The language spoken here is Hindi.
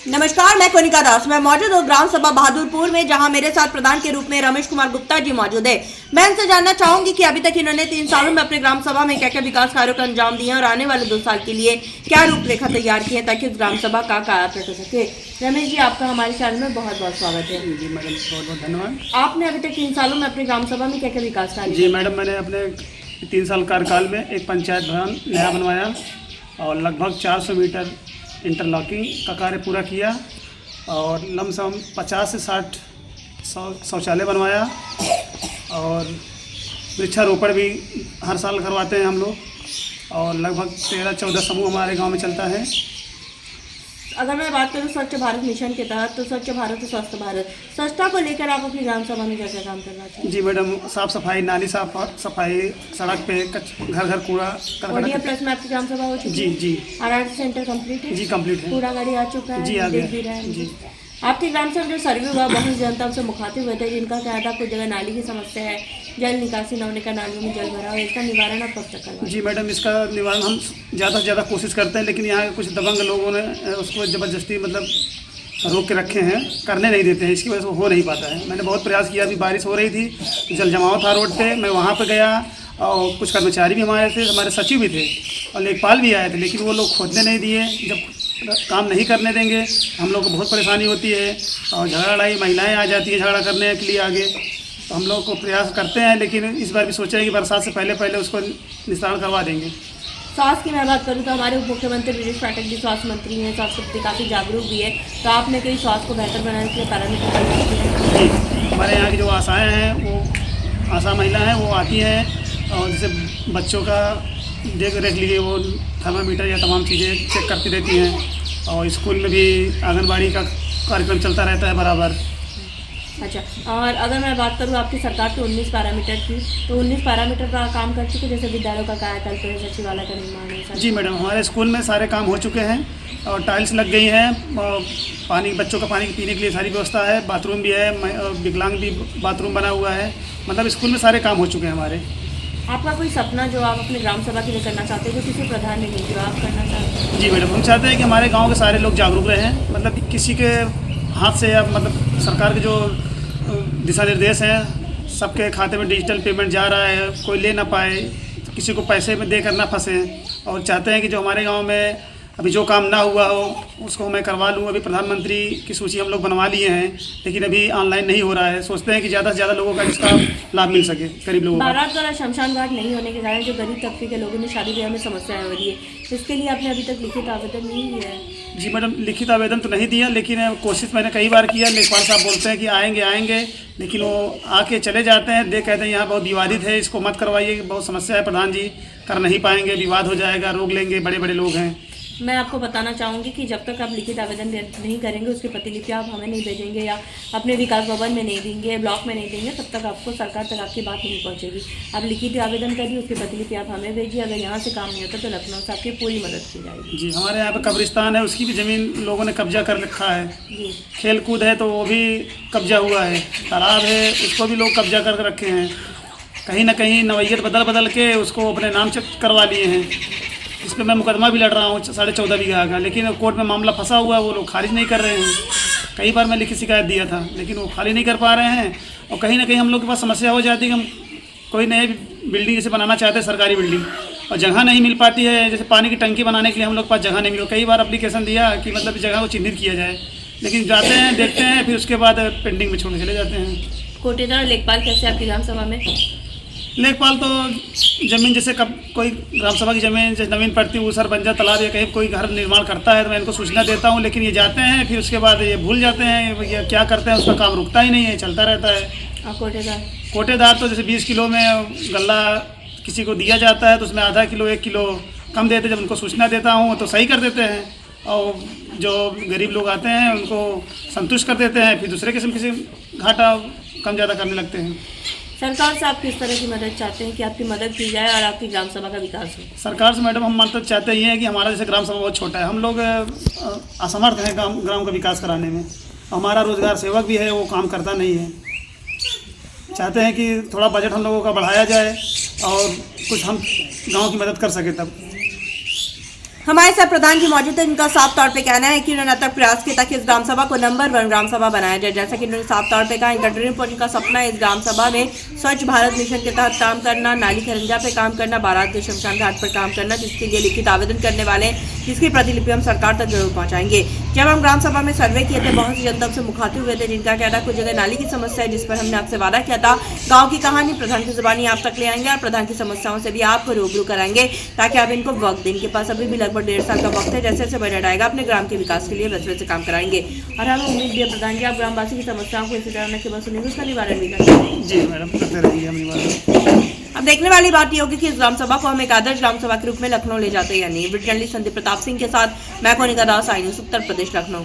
नमस्कार, मैं कोनिका दास। मैं मौजूद हूँ ग्राम सभा बहादुरपुर में, जहां मेरे साथ प्रधान के रूप में रमेश कुमार गुप्ता जी मौजूद है। मैं इनसे जानना चाहूंगी कि अभी तक इन्होंने 3 सालों में अपने ग्राम सभा में क्या क्या विकास कार्यों को अंजाम दिए और आने वाले 2 साल के लिए क्या रूपरेखा तैयार की है ताकि उस ग्राम सभा का कायाकल्प हो सके। रमेश जी, आपका हमारे चैनल में बहुत बहुत स्वागत है। जी मैडम, बहुत बहुत धन्यवाद। आपने अभी तक 3 सालों में अपने ग्राम सभा में क्या क्या विकास कार्य? जी मैडम, मैंने अपने 3 साल कार्यकाल में एक पंचायत भवन नया बनवाया और लगभग 400 मीटर इंटरलॉकिंग का कार्य पूरा किया और लमसम 50 से 60 शौचालय बनवाया और वृक्षारोपण भी हर साल करवाते हैं हम लोग और लगभग 13-14 समूह हमारे गांव में चलता है। अगर मैं बात करूँ स्वच्छ भारत मिशन के तहत, तो स्वच्छ भारत और स्वस्थ भारत, स्वच्छता को लेकर आप अपनी ग्राम सभा में क्या क्या काम करना चाहिए? जी मैडम, साफ सफाई, नाली साफ सफाई, सड़क पे घर घर कूड़ा करकट। प्लस में आपकी ग्राम सभा हो चुकी है? जी। आरआर सेंटर कंप्लीट है? जी कंप्लीट है। कूड़ा गाड़ी आ चुका है? जी आ गया। जी। आपके ग्राम से जो सर्वे हुआ, बहुत जनता से मुखातिब हुए थे जिनका क्या था, कुछ जगह नाली की समस्या है, जल निकासी न होने का, नालियों में जल भरा है, इसका निवारण आप कब तक करवाएं? जी मैडम, इसका निवारण हम ज़्यादा से ज़्यादा कोशिश करते हैं, लेकिन यहाँ कुछ दबंग लोगों ने उसको ज़बरदस्ती रोक के रखे हैं, करने नहीं देते हैं, इसकी वजह से हो नहीं पाता है। मैंने बहुत प्रयास किया, अभी बारिश हो रही थी, जल जमाव था रोड पे, मैं वहाँ पे गया और कुछ कर्मचारी भी हमारे थे, हमारे सचिव भी थे और लेखपाल भी आए थे, लेकिन वो लोग खोदने नहीं दिए। जब काम नहीं करने देंगे हम लोग को बहुत परेशानी होती है और झगड़ा लड़ाई, महिलाएं आ जाती हैं झगड़ा करने के लिए आगे, तो हम लोग को प्रयास करते हैं, लेकिन इस बार भी सोचा है कि बरसात से पहले उसको निस्तारण करवा देंगे। स्वास्थ्य की मैं बात करूँ तो हमारे उप मुख्यमंत्री ब्रिजेश पाठक जी स्वास्थ्य मंत्री हैं, स्वास्थ्य के प्रति काफ़ी जागरूक भी है, तो आपने कई स्वास्थ्य को बेहतर बनाने के लिए पैरामीटर? जी, हमारे यहाँ की जो आशाएँ हैं, वो आशा महिला हैं, वो आती हैं और जैसे बच्चों का देख रेख लिए वो थर्मामीटर या तमाम चीज़ें चेक करती रहती हैं और स्कूल में भी आंगनबाड़ी का कार्यक्रम चलता रहता है बराबर। अच्छा, और अगर मैं बात करूँ आपकी सरकार के 19 पैरामीटर की, तो 19 पैरामीटर का काम कर चुके, जैसे विद्यालयों का कायाकल्प है, सचिवालय का निर्माण है? जी मैडम, हमारे स्कूल में सारे काम हो चुके हैं और टाइल्स लग गई हैं और पानी, बच्चों का पानी पीने के लिए सारी व्यवस्था है, बाथरूम भी है, विकलांग भी बाथरूम बना हुआ है, मतलब स्कूल में सारे काम हो चुके हैं हमारे। आपका कोई सपना जो आप अपने ग्राम सभा के लिए करना चाहते हैं, जो किसी प्रधान ने नहीं, जो आप करना चाहते हैं? जी मैडम, हम चाहते हैं कि हमारे गांव के सारे लोग जागरूक रहें, मतलब किसी के हाथ से या मतलब सरकार के जो दिशा निर्देश हैं, सबके खाते में डिजिटल पेमेंट जा रहा है, कोई ले ना पाए, तो किसी को पैसे में देकर ना फंसे, और चाहते हैं कि जो हमारे गाँव में अभी जो काम ना हुआ हो उसको मैं करवा लूँ। अभी प्रधानमंत्री की सूची हम लोग बनवा लिए हैं, लेकिन अभी ऑनलाइन नहीं हो रहा है। सोचते हैं कि ज़्यादा से ज़्यादा लोगों का इसका लाभ मिल सके, गरीब लोगों को। बारात द्वारा शमशान घाट नहीं होने के कारण जो गरीब तबके के लोगों में शादी ब्याह में समस्या हो रही है, इसके लिए आपने अभी तक लिखित आवेदन नहीं दिया है? जी मैडम, लिखित आवेदन तो नहीं दिया, लेकिन कोशिश मैंने कई बार किया। लेखपाल साहब बोलते हैं कि आएंगे, लेकिन वो आके चले जाते हैं, कहते हैं यहाँ बहुत विवादित है, इसको मत करवाइए, बहुत समस्या है, प्रधान जी कर नहीं पाएंगे, विवाद हो जाएगा, रोक लेंगे, बड़े बड़े लोग हैं। मैं आपको बताना चाहूँगी कि जब तक आप लिखित आवेदन नहीं करेंगे, उसकी प्रतिलिपि आप हमें नहीं भेजेंगे या अपने विकास भवन में नहीं देंगे, ब्लॉक में नहीं देंगे, तब तक आपको सरकार तक आपकी बात नहीं पहुँचेगी। आप लिखित आवेदन करिए, उसकी प्रतिलिपि आप हमें भेजिए। अगर यहाँ से काम नहीं होता तो लखनऊ से आपकी पूरी मदद की जाएगी। जी, हमारे यहाँ पे कब्रिस्तान है, उसकी भी ज़मीन लोगों ने कब्जा कर रखा है। जी, खेल कूद है तो वो भी कब्जा हुआ है, तालाब है उसको भी लोग कब्जा कर रखे हैं, कहीं ना कहीं नवैयत बदल के उसको अपने नाम से करवा लिए हैं। इस पर मैं मुकदमा भी लड़ रहा हूँ 14.5 बीघा का, लेकिन कोर्ट में मामला फंसा हुआ है, वो लोग खारिज नहीं कर रहे हैं। कई बार मैं लिखित शिकायत दिया था, लेकिन वो खाली नहीं कर पा रहे हैं और कहीं ना कहीं हम लोग के पास समस्या हो जाती है कि हम कोई नई बिल्डिंग जैसे बनाना चाहते हैं, सरकारी बिल्डिंग, और जगह नहीं मिल पाती है। जैसे पानी की टंकी बनाने के लिए हम लोग के पास जगह नहीं मिली। कई बार एप्लीकेशन दिया कि मतलब जगह को चिन्हित किया जाए, लेकिन जाते हैं, देखते हैं, फिर उसके बाद पेंडिंग में छोड़ने चले जाते हैं। कोटेदार लेखपाल कैसे आपकी ग्राम सभा में? लेखपाल तो ज़मीन जैसे कब कोई ग्राम सभा की ज़मीन जैसे नवीन पड़ती है, ऊसर बंजर तालाब या कहीं कोई घर निर्माण करता है तो मैं इनको सूचना देता हूँ, लेकिन ये जाते हैं, फिर उसके बाद ये भूल जाते हैं, ये क्या करते हैं, उसका काम रुकता ही नहीं है, चलता रहता है। और कोटेदार तो जैसे 20 किलो में गल्ला किसी को दिया जाता है तो उसमें आधा किलो 1 किलो कम देते, जब उनको सूचना देता हूँ तो सही कर देते हैं और जो गरीब लोग आते हैं उनको संतुष्ट कर देते हैं, फिर दूसरे किस्म किसी घाटा कम ज़्यादा करने लगते हैं। सरकार से आप किस तरह की मदद चाहते हैं कि आपकी मदद की जाए और आपकी ग्राम सभा का विकास हो? सरकार से मैडम हम मदद चाहते ही हैं कि हमारा जैसे ग्राम सभा बहुत छोटा है, हम लोग असमर्थ हैं ग्राम का विकास कराने में। हमारा रोजगार सेवक भी है, वो काम करता नहीं है। चाहते हैं कि थोड़ा बजट हम लोगों का बढ़ाया जाए और कुछ हम गांव की मदद कर सके तब। हमारे साथ प्रधान जी मौजूद है। इनका साफ तौर पे कहना है कि उन्होंने अब तक प्रयास किया ताकि इस ग्राम सभा को नंबर 1 ग्राम सभा बनाया जाए। जैसा कि उन्होंने साफ तौर पे कहा, इनका ड्रीम पॉइंट का सपना है इस ग्राम सभा में स्वच्छ भारत मिशन के तहत काम करना, नाली खरंजा पे काम करना, बारात के शमशान घाट पर काम करना, जिसके लिए लिखित आवेदन करने वाले जिसकी प्रतिलिपि हम सरकार तक जरूर पहुंचाएंगे। जब हम ग्राम सभा में सर्वे किए थे, बहुत सी जनता से मुखातिब हुए थे, जिनका कहना कुछ जगह नाली की समस्या है, जिस पर हमने आपसे वादा किया था गाँव की कहानी प्रधान की जुबानी आप तक ले आएंगे और प्रधान की समस्याओं से भी आपको रूबरू कराएंगे ताकि आप इनको वक्त दें। इनके पास अभी भी लगभग 1.5 साल का वक्त है। जैसे जैसे बजट आएगा अपने ग्राम के विकास के लिए वैसे वैसे काम कराएंगे और हमें उम्मीद भी है प्रधान जी आप ग्रामवासी की समस्याओं को इसी तरह न केवल सुनेंगे, उसका निवारण भी करेंगे। जी मैडम, करते रहेंगे हम निवारण। अब देखने वाली बात ये होगी कि इस ग्राम सभा को हम एक आदर्श ग्राम सभा के रूप में लखनऊ ले जाते हैं या नहीं। जर्नलिस्ट संदीप प्रताप सिंह के साथ मैं कोनिका दास, आई न्यूज़ उत्तर प्रदेश, लखनऊ।